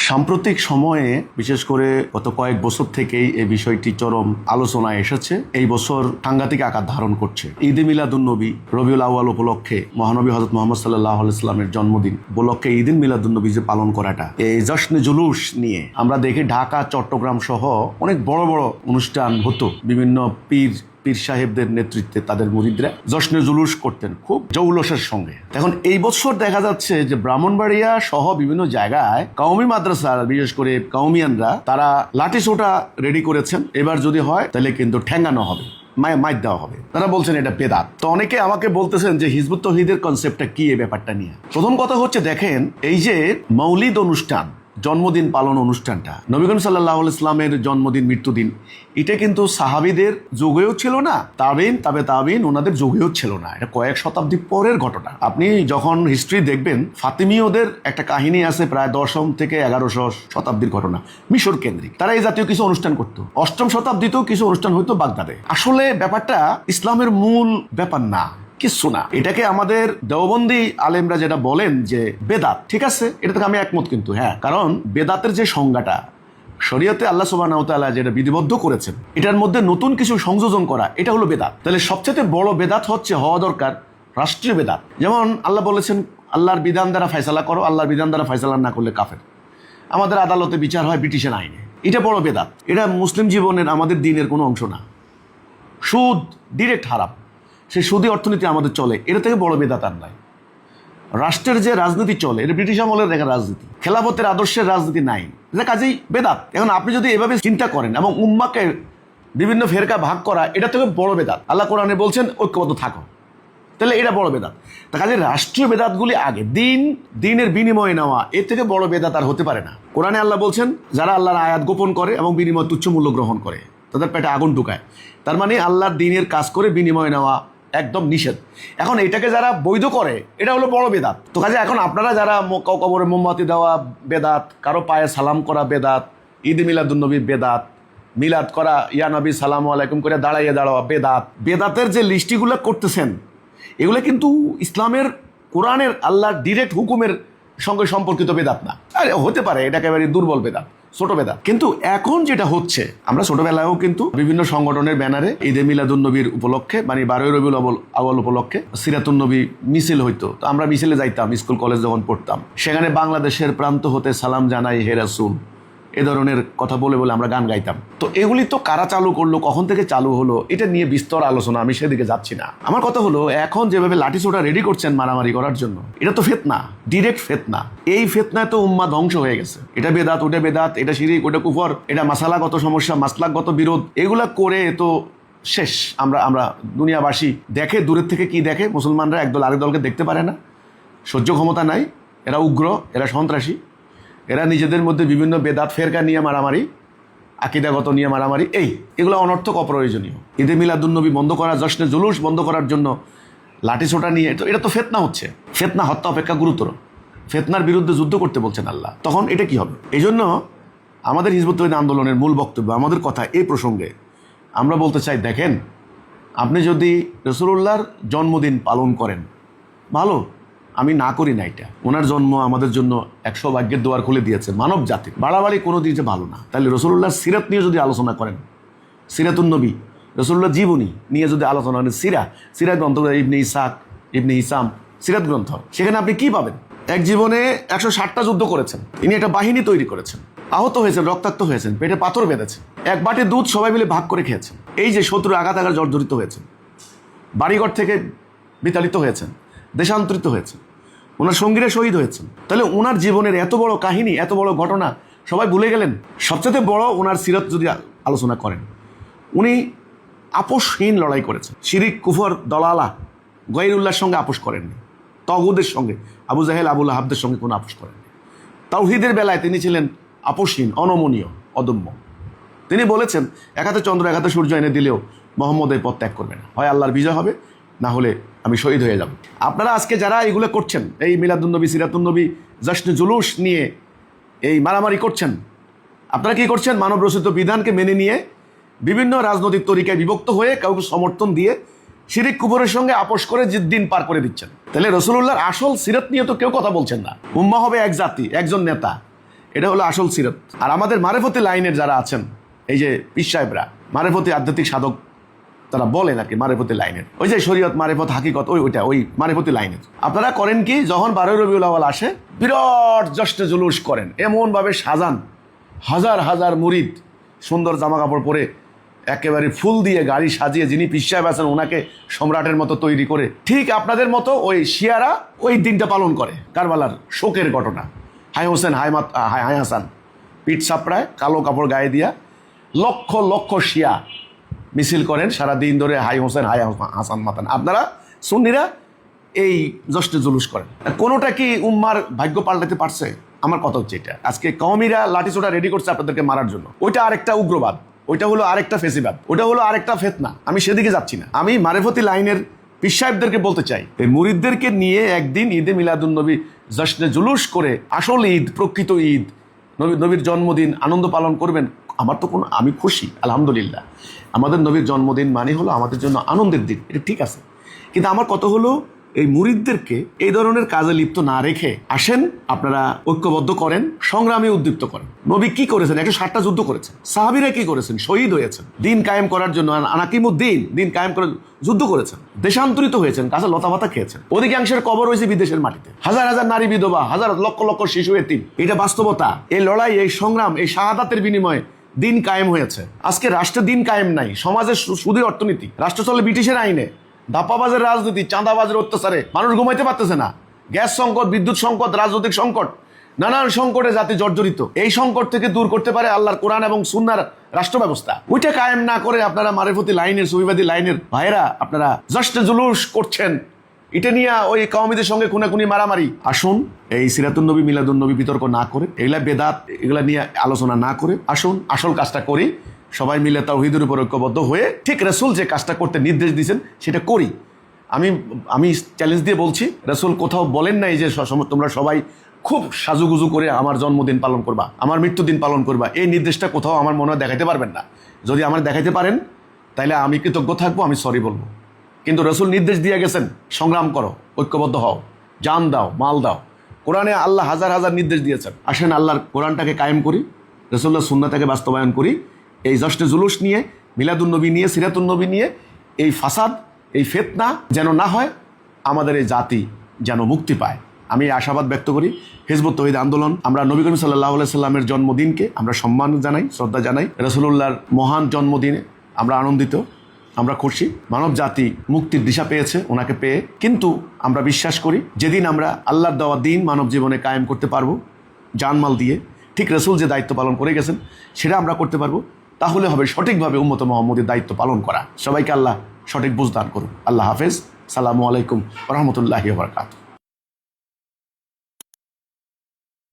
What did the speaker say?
সাম্প্রতিক সময়ে বিশেষ করে গত কয়েক বছর থেকেই এই বিষয়টি চরম আলোচনায় এসেছে। এই বছর সাংঘাতিক আকার ধারণ করছে। ঈদে মিলাদুন্নবী রবিউল আউয়াল উপলক্ষে মহানবী হযরত মুহাম্মদ সাল্লাল্লাহু আলাইহি ওয়াসাল্লামের জন্মদিন উপলক্ষে ঈদে মিলাদুন্নবী যে পালন করাটা, এই জশ্নে জুলুস নিয়ে আমরা দেখি ঢাকা, চট্টগ্রাম সহ অনেক বড় বড় অনুষ্ঠান হতো। বিভিন্ন পীর সাহেবদের নেতৃত্বে তাদের মুরিদরা জশ্নে জুলুস করতেন খুব জৌলসের সঙ্গে। এখন এই বছর দেখা যাচ্ছে যে ব্রাহ্মণবাড়িয়া সহ বিভিন্ন জায়গায় কওমি মাদ্রাসা, বিশেষ করে কওমিয়ানরা, তারা লাঠি সোটা রেডি করেছেন। এবার যদি হয় তাহলে কিন্তু ঠ্যাঙ্গানো হবে, মাইর দেওয়া হবে। তারা বলছেন এটা বেদাত। তো অনেকে আমাকে বলতেছেন যে হিজবুত তৌহিদের কনসেপ্টটা কি, এই ব্যাপারটা নিয়ে। প্রথম কথা হচ্ছে, দেখেন, এই যে মৌলিদ অনুষ্ঠান, জন্মদিন পালন অনুষ্ঠানটা, নবী করিম সাল্লাল্লাহু আলাইহি ইসলামের জন্মদিন, মৃত্যুদিন, এটা কিন্তু সাহাবীদের যুগেও ছিল না, তাবেইন ওনাদের যুগেও ছিল না। এটা কয়েক শতাব্দী পরের ঘটনা। আপনি যখন হিস্ট্রি দেখবেন, ফাতিমীয়দের একটা কাহিনী আছে, প্রায় 10ম থেকে 1100 শতাব্দীর ঘটনা, মিশর কেন্দ্রিক। তারা এই জাতীয় কিছু অনুষ্ঠান করতো। 8ম শতাব্দীতেও কিছু অনুষ্ঠান হইতো বাগদাদে। আসলে ব্যাপারটা ইসলামের মূল ব্যাপার না, কিছু না। এটাকে আমাদের দেওবন্দি আলেমরা যেটা বলেন যে বেদাত, ঠিক আছে, এটা থেকে আমি একমত। কিন্তু হ্যাঁ, কারণ বেদাতের যে সংজ্ঞাটা শরীয়তে আল্লাহ সুবহানাহু ওয়া তাআলা যেটা বিধিবদ্ধ করেছেন, এটার মধ্যে নতুন কিছু সংযোজন করা, এটা হলো বেদাত। তাহলে সবচেয়ে বড় বেদাত হচ্ছে হওয়া দরকার রাষ্ট্রীয় বেদাত। যেমন আল্লাহ বলেছেন, আল্লাহর বিধান দ্বারা ফয়সালা করো, আল্লাহর বিধান দ্বারা ফয়সালা না করলে কাফের। আমাদের আদালতে বিচার হয় ব্রিটিশের আইনে। এটা বড় বেদাত। এটা মুসলিম জীবনের, আমাদের দিনের কোনো অংশ না। সুদ ডিরেক্ট হারাম, সেই সুদী অর্থনীতি আমাদের চলে, এটা থেকে বড় বেদাত আর নাই। রাষ্ট্রের যে রাজনীতি চলে, এটা ব্রিটিশ আমলের দেখা রাজনীতি, খেলাফতের আদর্শের রাজনীতি নাই, এটা কাজেই বেদাত। এখন আপনি যদি এভাবে চিন্তা করেন এবং উম্মাকে বিভিন্ন ফেরকা ভাগ করা, এটা থেকে বড় বেদাত। আল্লাহ কোরআনে বলছেন ঐক্যবদ্ধ থাকো, তাহলে এটা বড় বেদাত। তা কাজে রাষ্ট্রীয় বেদাতগুলি আগে, দিনের বিনিময়ে নেওয়া, এর থেকে বড় বেদাত আর হতে পারে না। কোরআনে আল্লাহ বলছেন, যারা আল্লাহর আয়াত গোপন করে এবং বিনিময় তুচ্ছ মূল্য গ্রহণ করে, তাদের পেটে আগুন ঢুকায়। তার মানে আল্লাহর দিনের কাজ করে বিনিময় নেওয়া একদম নিষেধ। এখন এটাকে যারা বৈধ করে, এটা হলো বড় বেদাত। তো কাজে এখন আপনারা যারা কবরে মোমবাতি দেওয়া বেদাত, কারো পায়ে সালাম করা বেদাত, ঈদ মিলাদুন্নবী বেদাত, মিলাদ করা, ইয়া নবী সালামু আলাইকুম করে দাঁড়াইয়ে দাঁড়াওয়া বেদাত, বেদাতের যে লিস্টিগুলো করতেছেন, এগুলো কিন্তু ইসলামের, কোরআনের, আল্লাহর ডিরেক্ট হুকুমের সঙ্গে সম্পর্কিত বেদাত না। আরে হতে পারে এটা একেবারে দুর্বল বেদাত, ছোট বেদাত। কিন্তু এখন যেটা হচ্ছে, আমরা ছোটবেলায়ও কিন্তু বিভিন্ন সংগঠনের ব্যানারে ঈদে মিলাদুন্নবীর উপলক্ষে, মানে 12ই রবিউল আউয়াল উপলক্ষে সিরাতুন্নবী মিছিল হইতো। তো আমরা মিছিলে যাইতাম, স্কুল কলেজ যখন পড়তাম। সেখানে বাংলাদেশের প্রান্ত হতে সালাম জানাই হে রাসূল, এ ধরনের কথা বলে বলে আমরা গান গাইতাম। তো এগুলি তো কারা চালু করলো, কখন থেকে চালু হলো, এটা নিয়ে বিস্তর আলোচনা, আমি সেদিকে যাচ্ছি না। আমার কথা হলো, এখন যেভাবে লাঠি সোটা রেডি করছেন মারামারি করার জন্য, এটা তো ফিতনা, ডিরেক্ট ফিতনা। এই ফিতনায় তো উম্মাহ ধ্বংস হয়ে গেছে। এটা বেদাত, ওটা বেদাত, এটা শিরিক, ওটা কুফর, এটা মাসালাগত সমস্যা, মাসলাকগত বিরোধ, এগুলা করে তো শেষ। আমরা দুনিয়াবাসী দেখে, দূরের থেকে কি দেখে, মুসলমানরা একদল আরেক দলকে দেখতে পারে না, সহ্য ক্ষমতা নাই, এরা উগ্র, এরা সন্ত্রাসী, এরা নিজেদের মধ্যে বিভিন্ন বেদাত ফেরকা নিয়ে মারামারি, আকিদাগত নিয়ে মারামারি, এগুলো অনর্থক, অপ্রয়োজনীয়। ঈদে মিলাদুন্নবী বন্ধ করা, জশ্নে জুলুস বন্ধ করার জন্য লাঠি সোটা নিয়ে, এটা তো ফিতনা হচ্ছে। ফিতনা হত্যা অপেক্ষা গুরুতর। ফিতনার বিরুদ্ধে যুদ্ধ করতে বলছেন আল্লাহ, তখন এটা কি হবে? এই জন্য আমাদের হিজবুত তৌহিদ আন্দোলনের মূল বক্তব্য, আমাদের কথা এই প্রসঙ্গে আমরা বলতে চাই, দেখেন, আপনি যদি রাসূলুল্লাহর জন্মদিন পালন করেন, ভালো, আমি না করি না এটা। ওনার জন্ম আমাদের জন্য 100 ভাগ্যের দুয়ার খুলে দিয়েছে মানব জাতির। বাড়াবাড়ি কোনো দিকে ভালো না। তাহলে রাসূলুল্লাহর সিরাত নিয়ে যদি আলোচনা করেন, সিরাতুন্নবী, রাসূলুল্লাহ জীবনী নিয়ে যদি আলোচনা করেন, সিরাত গ্রন্থ, ইবনে ইসহাক, ইবনে হিসাম, সিরাত গ্রন্থ, সেখানে আপনি কি পাবেন? এক জীবনে 160টা যুদ্ধ করেছেন, ইনি একটা বাহিনী তৈরি করেছেন, আহত হয়েছেন, রক্তাক্ত হয়েছেন, পেটে পাথর বেঁধেছে, এক বাটি দুধ সবাই মিলে ভাগ করে খেয়েছেন। এই যে শত্রুর আঘাত জর্জরিত হয়েছেন, বাড়িঘর থেকে বিতাড়িত হয়েছেন, দেশান্তরিত হয়েছেন, ওনার সঙ্গীরা শহীদ হয়েছেন। তাহলে ওনার জীবনের এত বড় কাহিনী, এত বড় ঘটনা সবাই ভুলে গেলেন। সবচেয়ে বড় ওনার সিরাত যদি আলোচনা করেন, উনি আপোষহীন লড়াই করেছেন। শিরিক, কুফর, দলালা, গায়রুল্লাহর সঙ্গে আপোষ করেননি। তগুদের সঙ্গে, আবু জাহেল, আবু লাহাবদের সঙ্গে কোনো আপোষ করেননি। তাওহীদের বেলায় তিনি ছিলেন আপোষহীন, অনমনীয়, অদম্য। তিনি বলেছেন, এক হাতে চন্দ্র, এক হাতে সূর্য এনে দিলেও মোহাম্মদ এই পথ ত্যাগ করবে না, হয় আল্লাহর বিজয় হবে, না হলে আমি শহীদ হয়ে যাব। আপনারা আজকে যারা এগুলো করছেন, এই মিলাদুন্নবী, সিরাতুন্নবী, জশ্নে জুলুস নিয়ে এই মারামারি করছেন, আপনারা কি করছেন? মানব রচিত বিধানকে মেনে নিয়ে বিভিন্ন রাজনৈতিক তরিকায় বিভক্ত হয়ে কাউকে সমর্থন দিয়ে শিরিক কুফরের সঙ্গে আপোষ করে দিন পার করে দিচ্ছেন। তাহলে রাসূলুল্লাহর আসল সিরাত নিয়ে তো কেউ কথা বলছেন না। উম্মাহ হবে এক জাতি, একজন নেতা, এটা হলো আসল সিরাত। আর আমাদের মারেফতি লাইনের যারা আছেন, এই যে পীর সাহেবরা, মারেফতি আধ্যাত্মিক সাধক, তারা বলেন আর কি মারেফতি লাইনের, ওই যে শরীয়ত মারেফত হাকিকত, ওই মারেফতি লাইনের আপনারা করেন কি, যখন 12 রবিউল আউয়াল আসে বিরাট জশ্নে জুলুস করেন, এমনভাবে সাজান, হাজার হাজার মুরিদ সুন্দর জামা কাপড় পরে একেবারে ফুল দিয়ে গাড়ি সাজিয়ে, যিনি পীর সাহেব আছেন ওনাকে সম্রাটের মতো তৈরি করে, ঠিক আপনাদের মতো ওই শিয়ারা ওই দিনটা পালন করে। কারবালার শোকের ঘটনা, হাই হোসেন হাই হাসান পিঠ চাপড়ায় কালো কাপড় গায়ে দিয়া লক্ষ লক্ষ শিয়া মিছিল করেন সারা দিন ধরে, হাই হোসেন হাই হাসান মাতান। আপনারা সুন্নিরা এই জশ্নে জুলুস করেন। কোনোটা কি উম্মার ভাগ্য পাল্টাতে পারছে? আমার কথা হচ্ছে এটা, আজকে কওমিরা লাঠিসোঁটা রেডি করছে আপনাদেরকে মারার জন্য, ওইটা আরেকটা উগ্রবাদ, ওইটা হলো আরেকটা ফেসিবাদ, ওটা হলো আরেকটা ফেতনা। আমি সেদিকে যাচ্ছি না। আমি মারেফতি লাইনের পীর সাহেবদেরকে বলতে চাই, এই মুরিদদেরকে নিয়ে একদিন ঈদে মিলাদুন্নবী জশ্নে জুলুস করে, আসল ঈদ, প্রকৃত ঈদ, নবীর জন্মদিন আনন্দ পালন করবেন। আমার তো কোনো, আমি খুশি আলহামদুলিল্লাহ, আমাদের নবীর জন্মদিন মানে হলো আমাদের জন্য আনন্দের দিন, এটা ঠিক আছে। কিন্তু আমার কথা হলো এই মুরিদদেরকে এই ধরনের কাজে লিপ্ত না রেখে আসেন আপনারা ঐক্যবদ্ধ করেন, সংগ্রামে উদ্দীপ্ত করেন। নবী কি করেছেন? 160টা যুদ্ধ করেছেন। সাহাবীরা কি করেছেন? শহীদ হয়েছেন দিন কায়েম করার জন্য, আনাকিমুদ্দিন দিন কায়েম করার যুদ্ধ করেছেন, দেশান্তরিত হয়েছেন, কাছে লতা পাতা খেয়েছেন। অধিকাংশের কবর হয়েছে বিদেশের মাটিতে, হাজার হাজার নারী বিধবা, হাজার লক্ষ লক্ষ শিশু এতিম। এটা বাস্তবতা। এই লড়াই, এই সংগ্রাম, এই শাহাদাতের বিনিময়ে দিন কায়েম হয়েছে। আজকে রাষ্ট্রে দিন কায়েম নাই, সমাজের সুদীর অর্থনীতি, রাষ্ট্র চলে ব্রিটিশের আইনে, ধাপ্পাবাজের রাজনীতি, চাঁদাবাজের অত্যাচারে মানুষ ঘুমাইতে পারতেছে না। গ্যাস সংকট, বিদ্যুৎ সংকট, রাজনৈতিক সংকট, নানান সংকটে জাতি জর্জরিত। এই সংকট থেকে দূর করতে পারে আল্লাহর কোরআন এবং সুন্নাহর রাষ্ট্র ব্যবস্থা। ওইটা কায়েম না করে আপনারা মারেফতি লাইনের, সুফিবাদী লাইনের ভাইয়েরা আপনারা জশ্নে জুলুস করছেন। এটা নিয়ে ওই কওমিদের সঙ্গে খুনাখুনি মারামারি। আসুন এই সিরাতুন নবী মিলাদুন নবী বিতর্ক না করে, এগুলা বেদাত, এগুলা নিয়ে আলোচনা না করে আসুন আসল কাজটা করি। সবাই মিলে তাওহীদের উপর ঐক্যবদ্ধ হয়ে ঠিক রাসূল যে কাজটা করতে নির্দেশ দিয়েছেন সেটা করি। আমি চ্যালেঞ্জ দিয়ে বলছি, রাসূল কোথাও বলেন নাই যে তোমরা সবাই খুব সাজুগুজু করে আমার জন্মদিন পালন করবা, আমার মৃত্যুদিন পালন করবা। এই নির্দেশটা কোথাও আমার মনে হয় দেখাইতে পারবেন না। যদি আমার দেখাইতে পারেন তাহলে আমি কৃতজ্ঞ থাকবো, আমি সরি বলবো। কিন্তু রাসূল নির্দেশ দিয়ে গেছেন, সংগ্রাম করো, ঐক্যবদ্ধ হও, জান দাও, মাল দাও। কোরআনে আল্লাহ হাজার হাজার নির্দেশ দিয়েছেন। আসেন আল্লাহর কোরআনটাকে কায়েম করি, রাসূলুল্লাহর সুন্নাহটাকে বাস্তবায়ন করি। এই জশ্নে জুলুস নিয়ে, মিলাদুন নবী নিয়ে, সিরাতুন নবী নিয়ে এই ফাসাদ, এই ফিতনা যেন না হয়, আমাদের এই জাতি যেন মুক্তি পায়। আমি আশাবাদ ব্যক্ত করি। হিজবুত তৌহিদ আন্দোলন, আমরা নবী করিম সাল্লাল্লাহু আলাইহি সাল্লামের জন্মদিনকে আমরা সম্মান জানাই, শ্রদ্ধা জানাই। রাসূলুল্লাহর মহান জন্মদিনে আমরা আনন্দিত, আমরা খুশি। মানব জাতি মুক্তির দিশা পেয়েছে ওনাকে পেয়ে। কিন্তু আমরা বিশ্বাস করি যেদিন আমরা আল্লাহর দেওয়া দিন মানব জীবনে কায়েম করতে পারবো জানমাল দিয়ে, ঠিক রাসূল যে দায়িত্ব পালন করে গেছেন সেটা আমরা করতে পারবো, তাহলে হবে সঠিকভাবে উম্মত মুহাম্মদের দায়িত্ব পালন করা। সবাইকে আল্লাহ সঠিক বুঝ দান করুন। আল্লাহ হাফেজ। সালামু আলাইকুম ওয়া রাহমাতুল্লাহি ওয়া বারাকাতুহু।